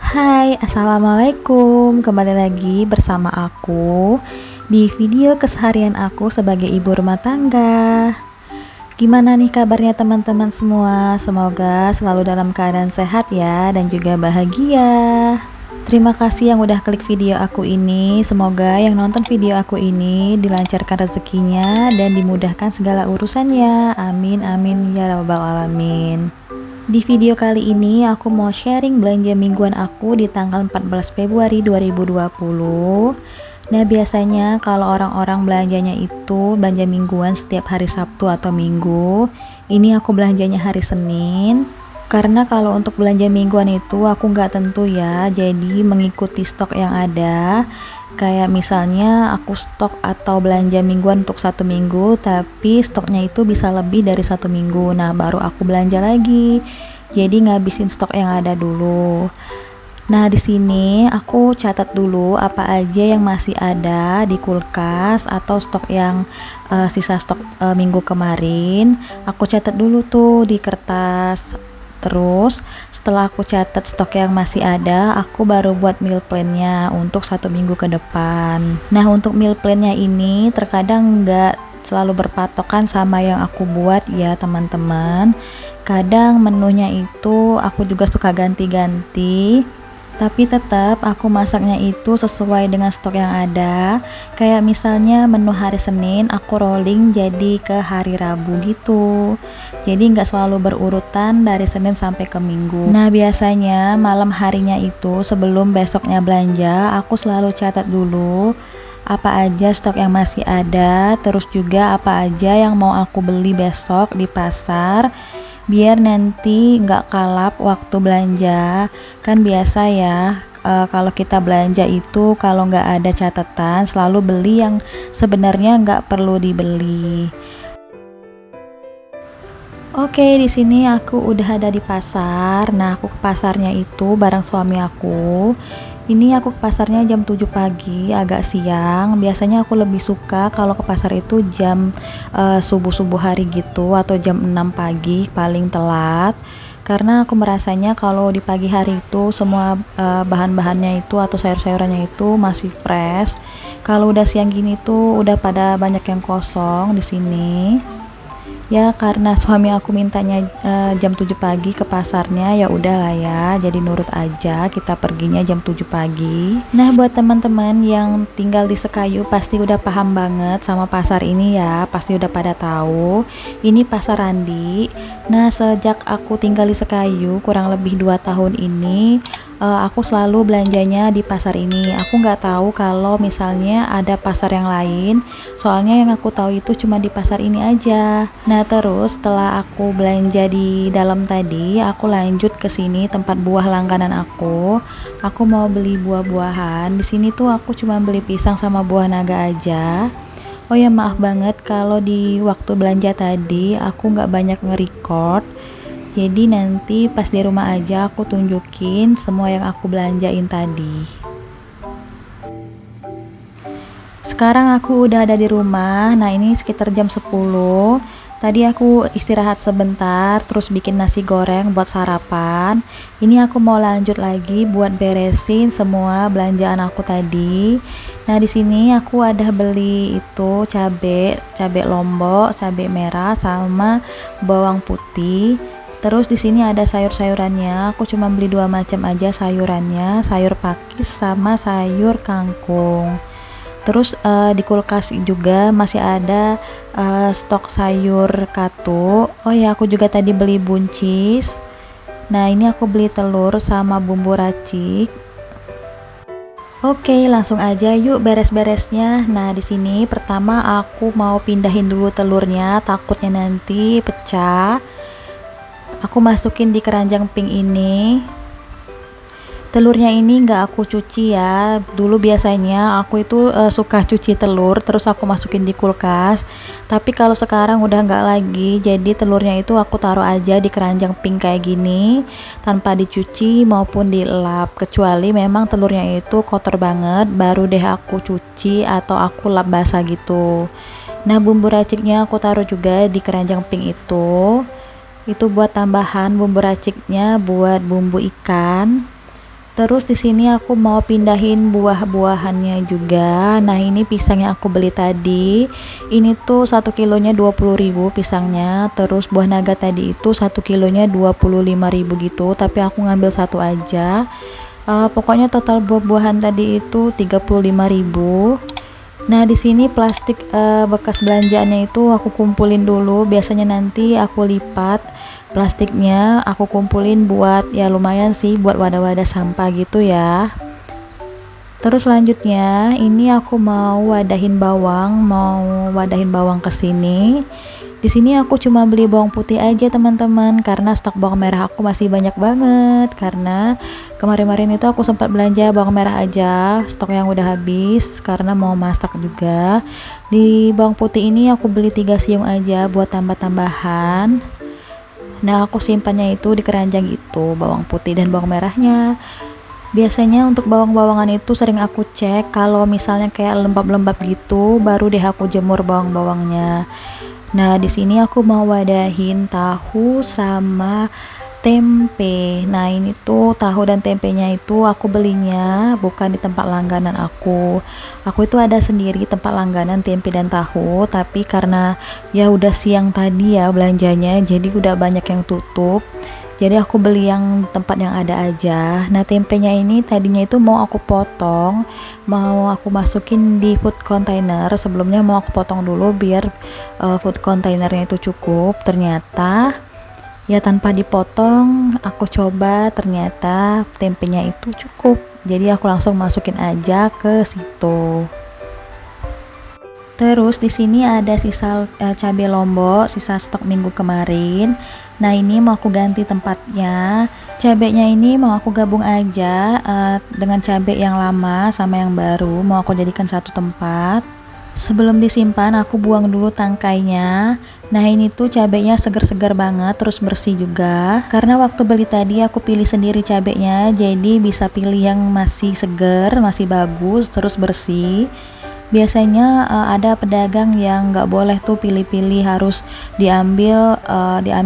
Hai, assalamualaikum. Kembali lagi bersama aku di video keseharian aku sebagai ibu rumah tangga. Gimana nih kabarnya teman-teman semua? Semoga selalu dalam keadaan sehat ya dan juga bahagia. Terima kasih yang udah klik video aku ini. Semoga yang nonton video aku ini dilancarkan rezekinya dan dimudahkan segala urusannya. Amin amin ya rabbal alamin. Di video kali ini aku mau sharing belanja mingguan aku di tanggal 14 Februari 2020. Nah, biasanya kalau orang-orang belanjanya itu belanja mingguan setiap hari Sabtu atau Minggu. Ini aku belanjanya hari Senin. Karena kalau untuk belanja mingguan itu aku nggak tentu ya, jadi mengikuti stok yang ada. Kayak misalnya aku stok atau belanja mingguan untuk 1 minggu, tapi stoknya itu bisa lebih dari 1 minggu. Nah, baru aku belanja lagi. Jadi ngabisin stok yang ada dulu. Nah, di sini aku catat dulu apa aja yang masih ada di kulkas atau stok yang sisa stok minggu kemarin. Aku catat dulu tuh di kertas. Terus setelah aku catat stok yang masih ada, aku baru buat meal plan-nya untuk 1 minggu ke depan. Nah, untuk meal plan-nya ini terkadang nggak selalu berpatokan sama yang aku buat ya teman-teman. Kadang menunya itu aku juga suka ganti-ganti, tapi tetap aku masaknya itu sesuai dengan stok yang ada. Kayak misalnya menu hari Senin aku rolling jadi ke hari Rabu gitu. Jadi nggak selalu berurutan dari Senin sampai ke Minggu. Nah, biasanya malam harinya itu sebelum besoknya belanja, aku selalu catat dulu apa aja stok yang masih ada, terus juga apa aja yang mau aku beli besok di pasar, biar nanti nggak kalap waktu belanja. Kan biasa ya, kalau kita belanja itu kalau nggak ada catatan selalu beli yang sebenarnya nggak perlu dibeli. Oke, di sini aku udah ada di pasar. Nah, aku ke pasarnya itu bareng suami aku. Ini aku ke pasarnya jam 7 pagi, agak siang. Biasanya aku lebih suka kalau ke pasar itu jam subuh-subuh hari gitu atau jam 6 pagi paling telat. Karena aku merasanya kalau di pagi hari itu semua bahan-bahannya itu atau sayur-sayurannya itu masih fresh. Kalau udah siang gini tuh udah pada banyak yang kosong di sini. Ya karena suami aku mintanya jam 7 pagi ke pasarnya, ya udahlah ya, jadi nurut aja, kita perginya jam 7 pagi. Nah, buat teman-teman yang tinggal di Sekayu pasti udah paham banget sama pasar ini ya, pasti udah pada tahu. Ini Pasar Randi. Nah, sejak aku tinggal di Sekayu kurang lebih 2 tahun ini, aku selalu belanjanya di pasar ini. Aku nggak tahu kalau misalnya ada pasar yang lain, soalnya yang aku tahu itu cuma di pasar ini aja. Nah, terus setelah aku belanja di dalam tadi, aku lanjut ke sini tempat buah langganan aku. Aku mau beli buah-buahan. Di sini tuh aku cuma beli pisang sama buah naga aja. Oh ya, maaf banget kalau di waktu belanja tadi aku nggak banyak nge-record. Jadi nanti pas di rumah aja aku tunjukin semua yang aku belanjain tadi. Sekarang aku udah ada di rumah. Nah, ini sekitar jam 10. Tadi aku istirahat sebentar, terus bikin nasi goreng buat sarapan. Ini aku mau lanjut lagi buat beresin semua belanjaan aku tadi. Nah, di sini aku ada beli itu cabe lombok, cabe merah sama bawang putih. Terus di sini ada sayur-sayurannya. Aku cuma beli 2 macam aja sayurannya, sayur pakis sama sayur kangkung. Terus di kulkas juga masih ada stok sayur katu. Oh ya, aku juga tadi beli buncis. Nah, ini aku beli telur sama bumbu racik. Oke, langsung aja yuk beres-beresnya. Nah, di sini pertama aku mau pindahin dulu telurnya, takutnya nanti pecah. Aku masukin di keranjang pink ini. Telurnya ini nggak aku cuci ya. Dulu biasanya aku itu suka cuci telur terus aku masukin di kulkas, tapi kalau sekarang udah nggak lagi. Jadi telurnya itu aku taruh aja di keranjang pink kayak gini tanpa dicuci maupun dilap, kecuali memang telurnya itu kotor banget baru deh aku cuci atau aku lap basah gitu. Nah, bumbu raciknya aku taruh juga di keranjang pink itu buat tambahan bumbu raciknya buat bumbu ikan. Terus di sini aku mau pindahin buah-buahannya juga. Nah, ini pisang yang aku beli tadi. Ini tuh 1 kilonya 20.000 pisangnya. Terus buah naga tadi itu 1 kilonya 25.000 gitu, tapi aku ngambil satu aja. Pokoknya total buah-buahan tadi itu 35.000. Nah, di sini plastik bekas belanjaannya itu aku kumpulin dulu. Biasanya nanti aku lipat plastiknya, aku kumpulin buat ya lumayan sih buat wadah-wadah sampah gitu ya. Terus selanjutnya ini aku mau wadahin bawang ke sini. Di sini aku cuma beli bawang putih aja teman-teman, karena stok bawang merah aku masih banyak banget. Karena kemarin-kemarin itu aku sempat belanja bawang merah aja, stok yang udah habis karena mau masak juga. Di bawang putih ini aku beli 3 siung aja buat tambah-tambahan. Nah, aku simpannya itu di keranjang itu, bawang putih dan bawang merahnya. Biasanya untuk bawang-bawangan itu sering aku cek, kalau misalnya kayak lembab-lembab gitu, baru deh aku jemur bawang-bawangnya. Nah, di sini aku mau wadahin tahu sama tempe. Nah, ini tuh tahu dan tempenya itu aku belinya bukan di tempat langganan aku. Aku itu ada sendiri tempat langganan tempe dan tahu, tapi karena ya udah siang tadi ya belanjanya, jadi udah banyak yang tutup. Jadi aku beli yang tempat yang ada aja. Nah, tempenya ini tadinya itu mau aku potong, mau aku masukin di food container. Sebelumnya mau aku potong dulu biar food containernya itu cukup. Ternyata ya tanpa dipotong, aku coba ternyata tempenya itu cukup. Jadi aku langsung masukin aja ke situ. Terus di sini ada sisa cabai lombok, sisa stok minggu kemarin. Nah, ini mau aku ganti tempatnya. Cabenya ini mau aku gabung aja dengan cabai yang lama sama yang baru, mau aku jadikan satu tempat. Sebelum disimpan aku buang dulu tangkainya. Nah, ini tuh cabenya segar-segar banget, terus bersih juga. Karena waktu beli tadi aku pilih sendiri cabenya, jadi bisa pilih yang masih segar, masih bagus, terus bersih. Biasanya ada pedagang yang nggak boleh tuh pilih-pilih, harus diambil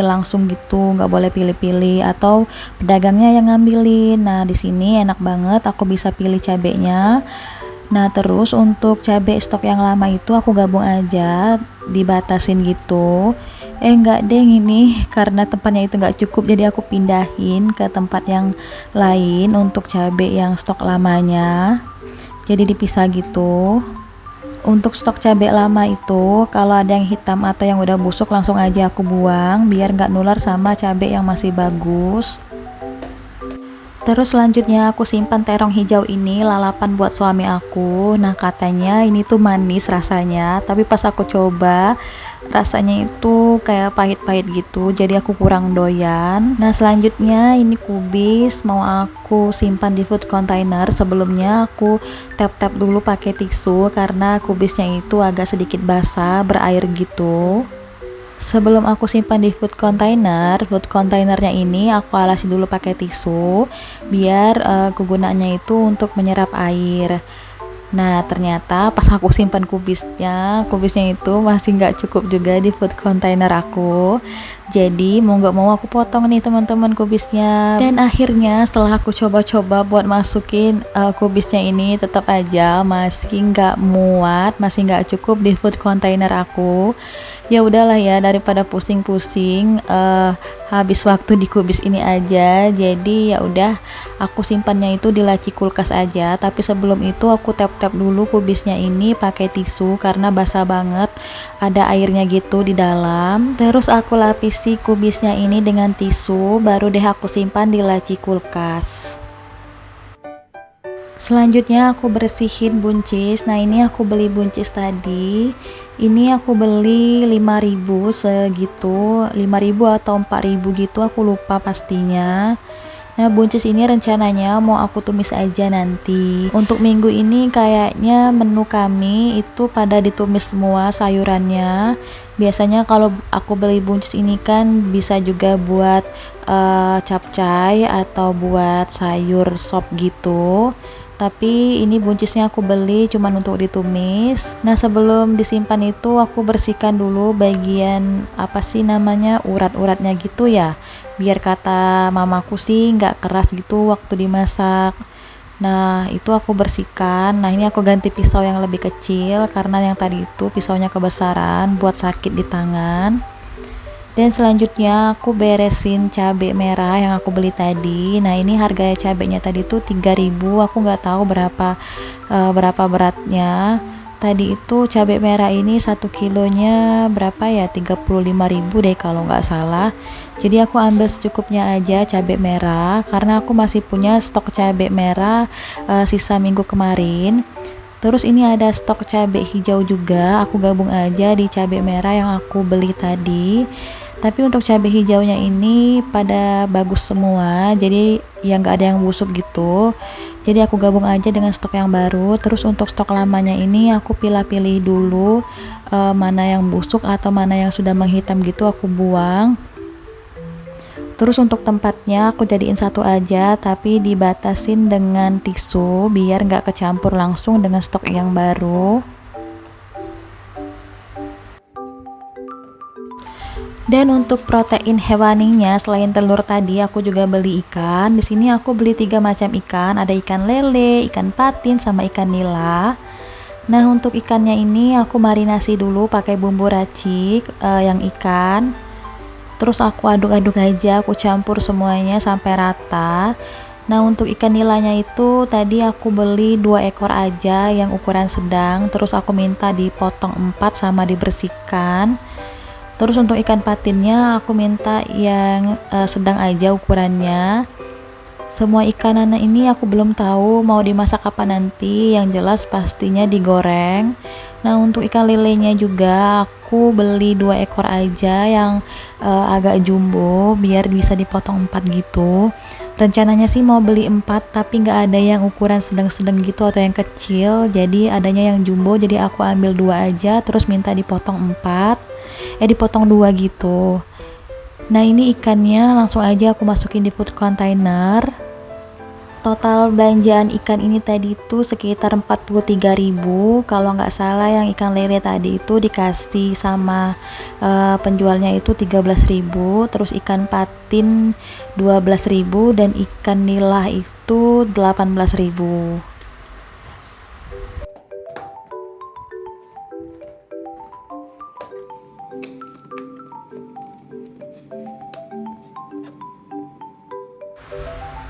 langsung gitu, nggak boleh pilih-pilih, atau pedagangnya yang ngambilin. Nah, di sini enak banget, aku bisa pilih cabenya. Nah, terus untuk cabai stok yang lama itu aku gabung aja, dibatasin gitu. Enggak deh, ini karena tempatnya itu nggak cukup, jadi aku pindahin ke tempat yang lain untuk cabai yang stok lamanya. Jadi dipisah gitu. Untuk stok cabai lama itu, kalau ada yang hitam atau yang udah busuk langsung aja aku buang, biar nggak nular sama cabai yang masih bagus. Terus selanjutnya aku simpan terong hijau ini, lalapan buat suami aku. Nah, katanya ini tuh manis rasanya, tapi pas aku coba rasanya itu kayak pahit-pahit gitu, jadi aku kurang doyan. Nah, selanjutnya ini kubis mau aku simpan di food container. Sebelumnya aku tap-tap dulu pakai tisu karena kubisnya itu agak sedikit basah, berair gitu. Sebelum aku simpan di food containernya ini aku alasi dulu pakai tisu biar kegunaannya itu untuk menyerap air. Nah, ternyata pas aku simpan kubisnya itu masih nggak cukup juga di food container aku. Jadi mau nggak mau aku potong nih teman-teman kubisnya. Dan akhirnya setelah aku coba-coba buat masukin kubisnya ini, tetap aja masih nggak muat, masih nggak cukup di food container aku. Ya udahlah ya, daripada pusing-pusing habis waktu di kubis ini aja. Jadi ya udah aku simpannya itu di laci kulkas aja, tapi sebelum itu aku tap-tap dulu kubisnya ini pakai tisu karena basah banget, ada airnya gitu di dalam. Terus aku lapisi kubisnya ini dengan tisu, baru deh aku simpan di laci kulkas. Selanjutnya aku bersihin buncis. Nah, ini aku beli buncis tadi. Ini aku beli 5.000 segitu, 5.000 atau 4.000 gitu, aku lupa pastinya. Nah, buncis ini rencananya mau aku tumis aja nanti. Untuk minggu ini kayaknya menu kami itu pada ditumis semua sayurannya. Biasanya kalau aku beli buncis ini kan bisa juga buat capcay atau buat sayur sop gitu. Tapi ini buncisnya aku beli cuman untuk ditumis. Nah, sebelum disimpan itu aku bersihkan dulu bagian apa sih namanya, urat-uratnya gitu ya. biar kata mamaku sih nggak keras gitu waktu dimasak. Nah itu aku bersihkan. Nah ini aku ganti pisau yang lebih kecil karena yang tadi itu pisaunya kebesaran buat sakit di tangan. Dan selanjutnya aku beresin cabai merah yang aku beli tadi. Nah ini harga cabainya tadi tuh 3.000. Aku nggak tahu berapa beratnya. Tadi itu cabai merah ini 1 kilonya berapa ya, 35.000 deh kalau nggak salah. Jadi aku ambil secukupnya aja cabai merah karena aku masih punya stok cabai merah sisa minggu kemarin. Terus ini ada stok cabai hijau juga, aku gabung aja di cabai merah yang aku beli tadi. Tapi untuk cabai hijaunya ini pada bagus semua, jadi ya nggak ada yang busuk gitu. Jadi aku gabung aja dengan stok yang baru. Terus untuk stok lamanya ini aku pilih-pilih dulu mana yang busuk atau mana yang sudah menghitam gitu aku buang. Terus untuk tempatnya aku jadiin satu aja, tapi dibatasin dengan tisu biar nggak kecampur langsung dengan stok yang baru. Dan untuk protein hewaninya selain telur tadi aku juga beli ikan. Di sini aku beli 3 macam ikan, ada ikan lele, ikan patin, sama ikan nila. Nah untuk ikannya ini aku marinasi dulu pakai bumbu racik yang ikan. Terus aku aduk-aduk aja, aku campur semuanya sampai rata. Nah untuk ikan nilanya itu tadi aku beli 2 ekor aja yang ukuran sedang. Terus aku minta dipotong 4 sama dibersihkan. Terus untuk ikan patinnya aku minta yang sedang aja ukurannya. Semua ikanannya ini aku belum tahu mau dimasak apa nanti, yang jelas pastinya digoreng. Nah untuk ikan lelenya juga aku beli 2 ekor aja yang agak jumbo biar bisa dipotong 4 gitu. Rencananya sih mau beli 4 tapi nggak ada yang ukuran sedang-sedang gitu atau yang kecil, jadi adanya yang jumbo, jadi aku ambil 2 aja terus minta dipotong 2 gitu. Nah ini ikannya langsung aja aku masukin di food container. Total belanjaan ikan ini tadi itu sekitar 43.000. Kalau nggak salah yang ikan lele tadi itu dikasih sama penjualnya itu 13.000, terus ikan patin 12.000 dan ikan nila itu 18.000.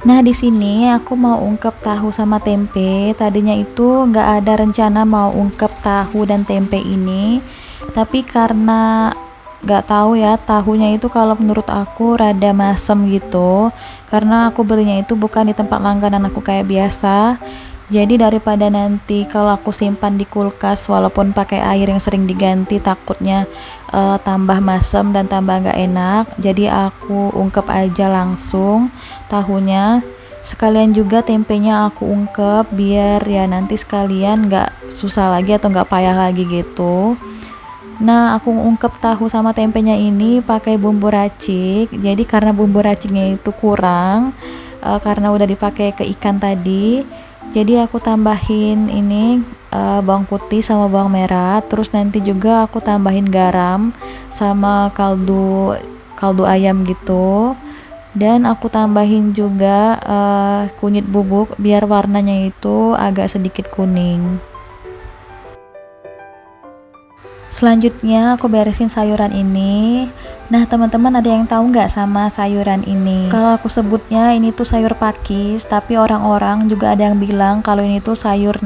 Nah di sini aku mau ungkep tahu sama tempe. Tadinya itu nggak ada rencana mau ungkep tahu dan tempe ini, tapi karena nggak tahu ya, tahunya itu kalau menurut aku rada masem gitu. Karena aku belinya itu bukan di tempat langganan aku kayak biasa. Jadi daripada nanti kalau aku simpan di kulkas walaupun pakai air yang sering diganti takutnya tambah masam dan tambah nggak enak, jadi aku ungkep aja langsung tahunya. Sekalian juga tempenya aku ungkep biar ya nanti sekalian nggak susah lagi atau nggak payah lagi gitu. Nah aku ungkep tahu sama tempenya ini pakai bumbu racik. Jadi karena bumbu raciknya itu kurang karena udah dipakai ke ikan tadi, jadi aku tambahin ini bawang putih sama bawang merah. Terus nanti juga aku tambahin garam sama kaldu ayam gitu. Dan aku tambahin juga kunyit bubuk biar warnanya itu agak sedikit kuning. Selanjutnya aku beresin sayuran ini. Nah teman-teman ada yang tahu nggak sama sayuran ini? Kalau aku sebutnya ini tuh sayur pakis, tapi orang-orang juga ada yang bilang kalau ini tuh sayur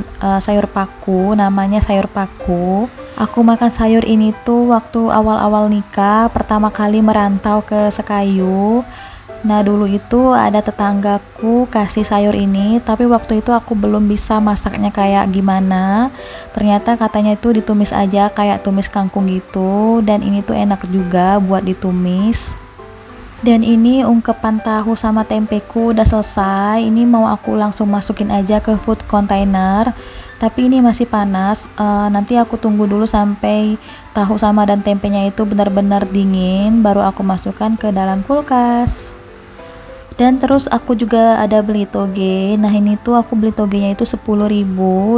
paku, namanya sayur paku. Aku makan sayur ini tuh waktu awal-awal nikah, pertama kali merantau ke Sekayu. Nah dulu itu ada tetanggaku kasih sayur ini, tapi waktu itu aku belum bisa masaknya kayak gimana. Ternyata katanya itu ditumis aja kayak tumis kangkung gitu, dan ini tuh enak juga buat ditumis. Dan ini ungkepan tahu sama tempeku udah selesai. Ini mau aku langsung masukin aja ke food container, tapi ini masih panas. Nanti aku tunggu dulu sampai tahu sama dan tempenya itu benar-benar dingin, baru aku masukkan ke dalam kulkas. Dan terus aku juga ada beli toge. Nah ini tuh aku beli togenya itu 10.000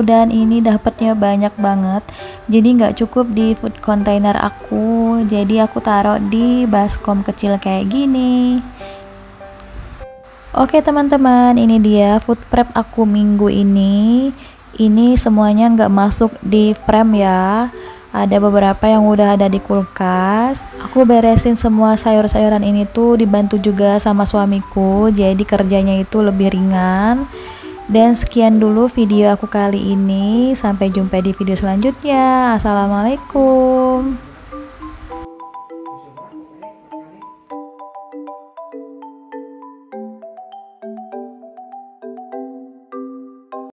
dan ini dapatnya banyak banget. Jadi nggak cukup di food container aku. Jadi aku taruh di baskom kecil kayak gini. Oke teman-teman, ini dia food prep aku minggu ini. Ini semuanya nggak masuk di frame ya. Ada beberapa yang udah ada di kulkas. Aku beresin semua sayur-sayuran ini tuh dibantu juga sama suamiku. Jadi kerjanya itu lebih ringan. Dan sekian dulu video aku kali ini. Sampai jumpa di video selanjutnya. Assalamualaikum.